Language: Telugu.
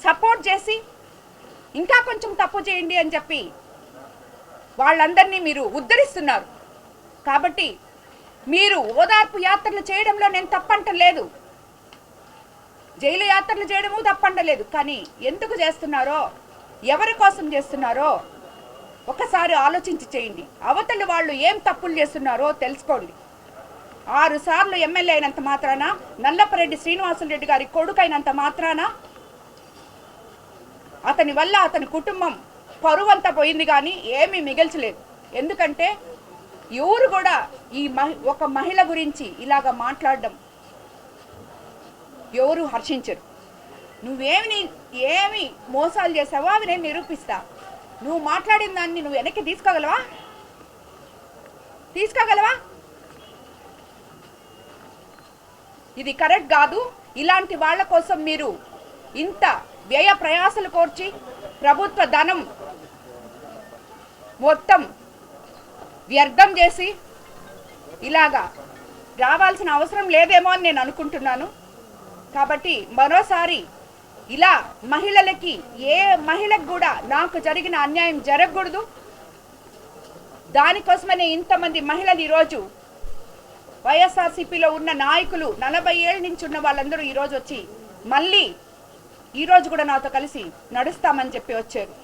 సపోర్ట్ చేసి ఇంకా కొంచెం తప్పు చేయండి అని చెప్పి వాళ్ళందరినీ మీరు ఉద్ధరిస్తున్నారు. కాబట్టి మీరు ఓదార్పు యాత్రలు చేయడంలో నేను తప్పంటలేదు, జైలు యాత్రలు చేయడము తప్పంటలేదు. కానీ ఎందుకు చేస్తున్నారో, ఎవరి కోసం చేస్తున్నారో ఒకసారి ఆలోచించి చేయండి. అవతలి వాళ్ళు ఏం తప్పులు చేస్తున్నారో తెలుసుకోండి. 6 సార్లు ఎమ్మెల్యే అయినంత మాత్రాన, నల్లపరెడ్డి శ్రీనివాసులరెడ్డి గారి కొడుకైనంత మాత్రాన అతని వల్ల అతని కుటుంబం పరువంతా పోయింది కానీ ఏమీ మిగల్చలేదు. ఎందుకంటే ఎవరు కూడా ఈ ఒక మహిళ గురించి ఇలాగ మాట్లాడడం ఎవరు హర్షించరు. ఏమి మోసాలు చేసావో అవి నేను నిరూపిస్తా. నువ్వు మాట్లాడిన దాన్ని నువ్వు వెనక్కి తీసుకోగలవా? ఇది కరెక్ట్ కాదు. ఇలాంటి వాళ్ళ కోసం మీరు ఇంత వ్యయ ప్రయాసలు కోర్చి ప్రభుత్వ ధనం మొత్తం వ్యర్థం చేసి ఇలాగా రావాల్సిన అవసరం లేదేమో అని నేను అనుకుంటున్నాను. కాబట్టి మరోసారి ఇలా మహిళలకి, ఏ మహిళకు కూడా నాకు జరిగిన అన్యాయం జరగకూడదు. దానికోసమనే ఇంతమంది మహిళలు ఈరోజు వైఎస్ఆర్సీపీలో ఉన్న నాయకులు 40 ఏళ్ళ నుంచి ఉన్న వాళ్ళందరూ ఈరోజు వచ్చి మళ్ళీ ఈరోజు కూడా నాతో కలిసి నడుస్తామని చెప్పి వచ్చారు.